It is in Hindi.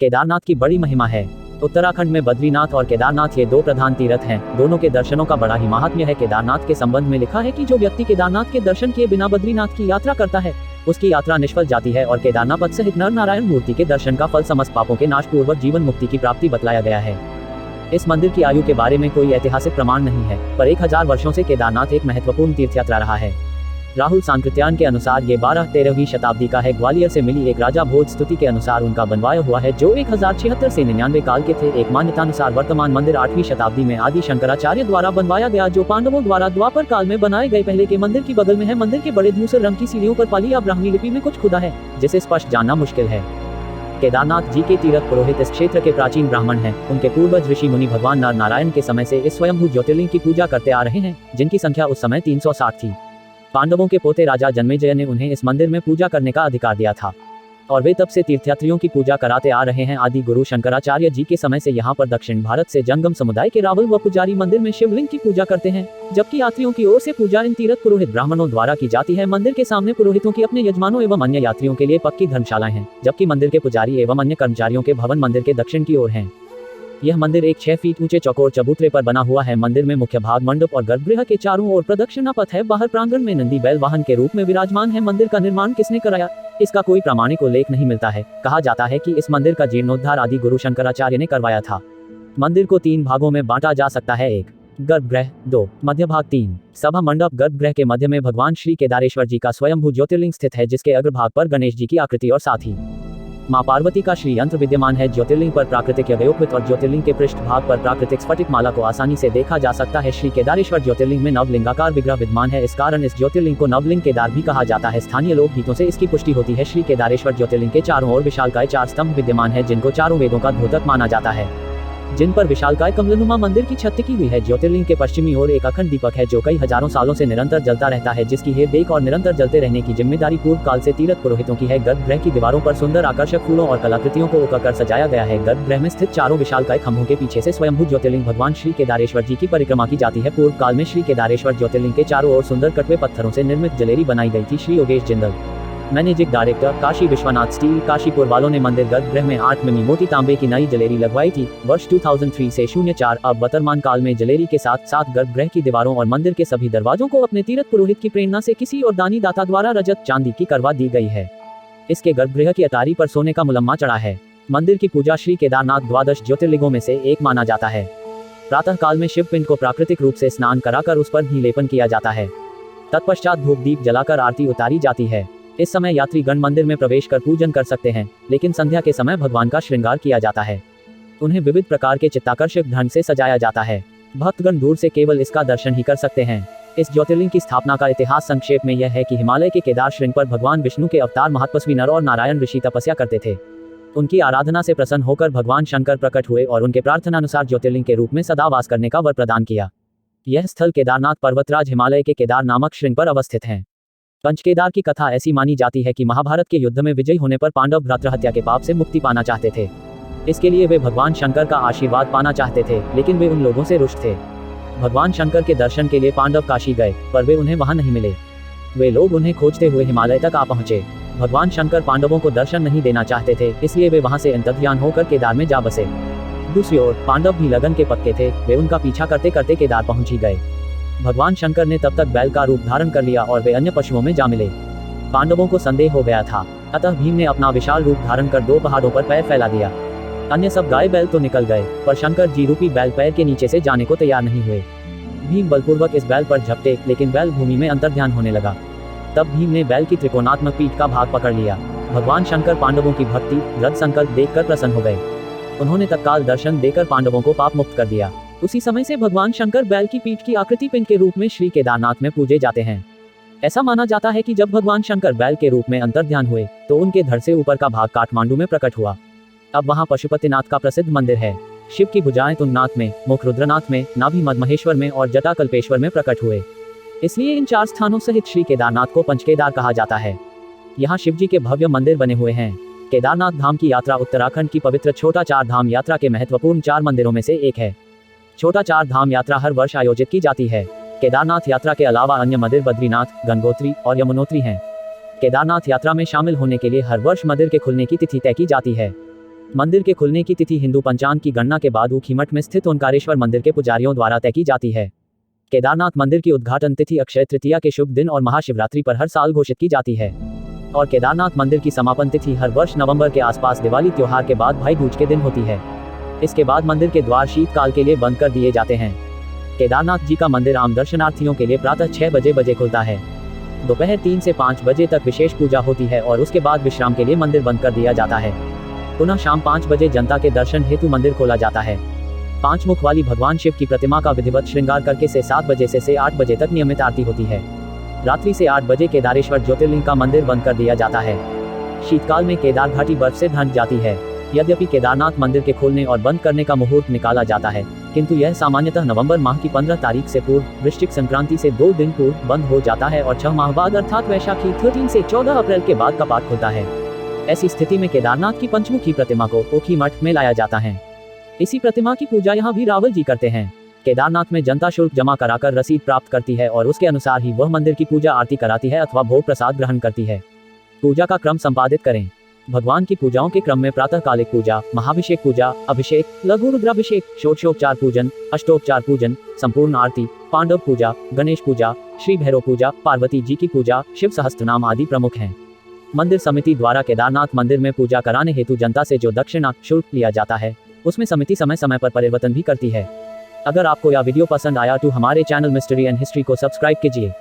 केदारनाथ की बड़ी महिमा है। उत्तराखंड में बद्रीनाथ और केदारनाथ ये दो प्रधान तीर्थ हैं। दोनों के दर्शनों का बड़ा ही महात्म्य है। केदारनाथ के संबंध में लिखा है कि जो व्यक्ति केदारनाथ के दर्शन किए बिना बद्रीनाथ की यात्रा करता है उसकी यात्रा निष्फल जाती है। और केदारनाथ पद सहित नर नारायण मूर्ति के दर्शन का फल समस्त पापों के नाश पूर्वक जीवन मुक्ति की प्राप्ति बतलाया गया है। इस मंदिर की आयु के बारे में कोई ऐतिहासिक प्रमाण नहीं है, पर 1000 वर्षों से केदारनाथ एक महत्वपूर्ण तीर्थयात्रा रहा है। राहुल सांकृत्यायन के अनुसार ये 12-13वीं शताब्दी का है। ग्वालियर से मिली एक राजा भोज स्तुति के अनुसार उनका बनवाया हुआ है, जो 1076 से 99 काल के थे। एक मान्यतानुसार वर्तमान मंदिर 8वीं शताब्दी में आदि शंकराचार्य द्वारा बनवाया गया, जो पांडवों द्वारा द्वापर काल में बनाए गए पहले के मंदिर की बगल में है। मंदिर के बड़े धूसर रंग की सीढ़ियों पर पाली या ब्राह्मी लिपि में कुछ खुदा है, जिसे स्पष्ट जानना मुश्किल है। केदारनाथ जी के तीर्थ पुरोहित इस क्षेत्र के प्राचीन ब्राह्मण हैं। उनके पूर्वज ऋषि मुनि भगवान नर नारायण के समय से इस स्वयंभू ज्योतिर्लिंग की पूजा करते आ रहे हैं, जिनकी संख्या उस समय 360 थी। पांडवों के पोते राजा जन्मेजय ने उन्हें इस मंदिर में पूजा करने का अधिकार दिया था और वे तब से तीर्थयात्रियों की पूजा कराते आ रहे हैं। आदि गुरु शंकराचार्य जी के समय से यहाँ पर दक्षिण भारत से जंगम समुदाय के रावल व पुजारी मंदिर में शिवलिंग की पूजा करते हैं, जबकि यात्रियों की ओर से पूजा इन तीर्थ पुरोहित ब्राह्मणों द्वारा की जाती है। मंदिर के सामने पुरोहितों की अपने यजमानों एवं अन्य यात्रियों के लिए पक्की धर्मशालाएं हैं, जबकि मंदिर के पुजारी एवं अन्य कर्मचारियों के भवन मंदिर के दक्षिण की ओर हैं। यह मंदिर एक 6 फीट ऊंचे चौकोर चबूतरे पर बना हुआ है। मंदिर में मुख्य भाग मंडप और गर्भगृह के चारों ओर प्रदक्षिणा पथ है। बाहर प्रांगण में नंदी बैल वाहन के रूप में विराजमान है। मंदिर का निर्माण किसने कराया, इसका कोई प्रामाणिक उल्लेख नहीं मिलता है। कहा जाता है कि इस मंदिर का जीर्णोद्धार आदि गुरु शंकराचार्य ने करवाया था। मंदिर को 3 भागों में बांटा जा सकता है। 1 गर्भगृह, 2 मध्य भाग, 3 सभा मंडप। गर्भगृह के मध्य में भगवान श्री केदारेश्वर जी का स्वयंभू ज्योतिर्लिंग स्थित है, जिसके अग्रभाग पर गणेश जी की आकृति और साथ ही मां पार्वती का श्री यंत्र विद्यमान है। ज्योतिर्लिंग पर प्राकृतिक यज्ञोपवीत और ज्योतिर्लिंग के पृष्ठ भाग पर प्राकृतिक स्फटिक माला को आसानी से देखा जा सकता है। श्री केदारेश्वर ज्योतिर्लिंग में नवलिंगाकार विग्रह विद्यमान है। इस कारण इस ज्योतिर्लिंग को नवलिंग केदार भी कहा जाता है। स्थानीय लोकगीतों से इसकी पुष्टि होती है। श्री केदारेश्वर ज्योतिर्लिंग के चारों ओर विशालकाय 4 स्तंभ विद्यमान है, जिनको चारों वेदों का द्योतक माना जाता है, जिन पर विशालकाय कमलनुमा मंदिर की छत टिकी हुई है। ज्योतिर्लिंग के पश्चिमी ओर एक अखंड दीपक है, जो कई हजारों सालों से निरंतर जलता रहता है, जिसकी हेर देख और निरंतर जलते रहने की जिम्मेदारी पूर्व काल से तीर्थ पुरोहितों की है। गर्भगृह की दीवारों पर सुंदर आकर्षक फूलों और कलाकृतियों को उकाकर सजाया गया है। गर्भगृह में स्थित चारों विशालकाय खंभों के पीछे से स्वयंभू ज्योतिर्लिंग भगवान श्री केदारेश्वर जी की परिक्रमा की जाती है। पूर्व काल में श्री केदारेश्वर ज्योतिर्लिंग के चारों ओर सुंदर कटवे पत्थरों से निर्मित जलेरी बनाई गई थी। Shri Yogesh Jindal, managing director, Kashi Vishwanath steel, Kashipur वालों ने मंदिर गर्भगृह में 8 मिमी मोटी तांबे की नई जलेरी लगवाई थी। वर्ष 2003 से 04 अब वर्तमान काल में जलेरी के साथ साथ गर्भगृह की दीवारों और मंदिर के सभी दरवाजों को अपने तीर्थ पुरोहित की प्रेरणा से किसी और दानी दाता द्वारा रजत चांदी की करवा दी गई है। इसके गर्भगृह की अटारी पर सोने का मुलम्मा चढ़ा है। मंदिर की पूजा श्री केदारनाथ द्वादश ज्योतिर्लिंगों में से एक माना जाता है। प्रातः काल में शिवपिंड को प्राकृतिक रूप से स्नान कराकर उस पर घी लेपन किया जाता है। तत्पश्चात धूप दीप जलाकर आरती उतारी जाती है। इस समय यात्रीगण मंदिर में प्रवेश कर पूजन कर सकते हैं, लेकिन संध्या के समय भगवान का श्रृंगार किया जाता है। उन्हें विविध प्रकार के चित्ताकर्षक ढंग से सजाया जाता है। भक्तगण दूर से केवल इसका दर्शन ही कर सकते हैं। इस ज्योतिर्लिंग की स्थापना का इतिहास संक्षेप में यह है कि हिमालय के केदार श्रृंग पर भगवान विष्णु के अवतार महातपस्वी नर और नारायण ऋषि तपस्या करते थे। उनकी आराधना से प्रसन्न होकर भगवान शंकर प्रकट हुए और उनके प्रार्थनानुसार ज्योतिर्लिंग के रूप में सदा वास करने का वर प्रदान किया। यह स्थल केदारनाथ पर्वतराज हिमालय के केदार नामक श्रृंग पर अवस्थित है। पंचकेदार की कथा ऐसी मानी जाती है कि महाभारत के युद्ध में विजयी होने पर पांडव भ्रातृहत्या के पाप से मुक्ति पाना चाहते थे। इसके लिए वे भगवान शंकर का आशीर्वाद पाना चाहते थे, लेकिन वे उन लोगों से रुष्ट थे। भगवान शंकर के दर्शन के लिए पांडव काशी गए, पर वे उन्हें वहां नहीं मिले। वे लोग उन्हें खोजते हुए हिमालय तक आ पहुंचे। भगवान शंकर पांडवों को दर्शन नहीं देना चाहते थे, इसलिए वे वहां से अंतर्ध्यान होकर केदार में जा बसे। दूसरी ओर पांडव भी लगन के पक्के थे। वे उनका पीछा करते करते केदार पहुंच ही गए। भगवान शंकर ने तब तक बैल का रूप धारण कर लिया और वे अन्य पशुओं में जा मिले। पांडवों को संदेह हो गया था, अतः भीम ने अपना विशाल रूप धारण कर 2 पहाड़ों पर पैर फैला दिया। अन्य सब गाय बैल तो निकल गए, पर शंकर जी रूपी बैल पैर के नीचे से जाने को तैयार नहीं हुए। भीम बलपूर्वक इस बैल पर झपटे, लेकिन बैल भूमि में अंतर्ध्यान होने लगा। तब भीम ने बैल की त्रिकोणात्मक पीठ का भाग पकड़ लिया। भगवान शंकर पांडवों की भक्ति दृढ़ संकल्प देखकर प्रसन्न हो गए। उन्होंने तत्काल दर्शन देकर पांडवों को पाप मुक्त कर दिया। उसी समय से भगवान शंकर बैल की पीठ की आकृति पिंड के रूप में श्री केदारनाथ में पूजे जाते हैं। ऐसा माना जाता है कि जब भगवान शंकर बैल के रूप में अंतर्ध्यान हुए तो उनके धड़ से ऊपर का भाग काठमांडू में प्रकट हुआ। अब वहां पशुपतिनाथ का प्रसिद्ध मंदिर है। शिव की भुजाएं तुंगनाथ में, मुख रुद्रनाथ में, नाभि मधमहेश्वर में और जटा कल्पेश्वर में प्रकट हुए। इसलिए इन 4 स्थानों सहित श्री केदारनाथ को पंचकेदार कहा जाता है। यहाँ शिव जी के भव्य मंदिर बने हुए हैं। केदारनाथ धाम की यात्रा उत्तराखंड की पवित्र छोटा 4 धाम यात्रा के महत्वपूर्ण 4 मंदिरों में से एक है। छोटा 4 धाम यात्रा हर वर्ष आयोजित की जाती है। केदारनाथ यात्रा के अलावा अन्य मंदिर बद्रीनाथ, गंगोत्री और यमुनोत्री हैं। केदारनाथ यात्रा में शामिल होने के लिए हर वर्ष मंदिर के खुलने की तिथि तय की जाती है। मंदिर के खुलने की तिथि हिंदू पंचांग की गणना के बाद ऊखीमठ में स्थित ओंकारेश्वर मंदिर के पुजारियों द्वारा तय की जाती है। केदारनाथ मंदिर की उद्घाटन तिथि अक्षय तृतीया के शुभ दिन और महाशिवरात्रि पर हर साल घोषित की जाती है और केदारनाथ मंदिर की समापन तिथि हर वर्ष नवंबर के आसपास दिवाली त्योहार के बाद भाई दूज के दिन होती है। इसके बाद मंदिर के द्वार शीतकाल के लिए बंद कर दिए जाते हैं। केदारनाथ जी का मंदिर आम दर्शनार्थियों के लिए प्रातः 6 बजे खुलता है। दोपहर 3 से 5 बजे तक विशेष पूजा होती है और उसके बाद विश्राम के लिए मंदिर बंद कर दिया जाता है। पुनः शाम 5 बजे जनता के दर्शन हेतु मंदिर खोला जाता है। 5 मुख वाली भगवान शिव की प्रतिमा का विधिवत श्रृंगार करके से 7 बजे से 8 बजे तक नियमित आरती होती है। रात्रि से 8 बजे केदारेश्वर ज्योतिर्लिंग का मंदिर बंद कर दिया जाता है। शीतकाल में केदार घाटी बर्फ से ढंक जाती है। यद्यपि केदारनाथ मंदिर के खोलने और बंद करने का मुहूर्त निकाला जाता है, किंतु यह सामान्यतः नवंबर माह की 15 तारीख से पूर्व वृश्चिक संक्रांति से 2 दिन पूर्व बंद हो जाता है और 6 माह बाद अर्थात वैशाखी 13 से 14 अप्रैल के बाद कपाट खुलता है। ऐसी स्थिति में केदारनाथ की पंचमुखी प्रतिमा को ऊखीमठ में लाया जाता है। इसी प्रतिमा की पूजा यहाँ भी रावल जी करते हैं। केदारनाथ में जनता शुल्क जमा कराकर रसीद प्राप्त करती है और उसके अनुसार ही वह मंदिर की पूजा आरती कराती है अथवा भोग प्रसाद ग्रहण करती है। पूजा का क्रम संपादित करें। भगवान की पूजाओं के क्रम में प्रातःकालिक पूजा, महाभिषेक पूजा, अभिषेक, लघु रुद्राभिषेक, षोडशोपचार पूजन, अष्टोपचार पूजन, संपूर्ण आरती, पांडव पूजा, गणेश पूजा, श्री भैरव पूजा, पार्वती जी की पूजा, शिव सहस्त्रनाम आदि प्रमुख हैं। मंदिर समिति द्वारा केदारनाथ मंदिर में पूजा कराने हेतु जनता से जो दक्षिणा शुल्क लिया जाता है, उसमें समिति समय समय पर परिवर्तन भी करती है। अगर आपको यह वीडियो पसंद आया तो हमारे चैनल मिस्ट्री एंड हिस्ट्री को सब्सक्राइब कीजिए।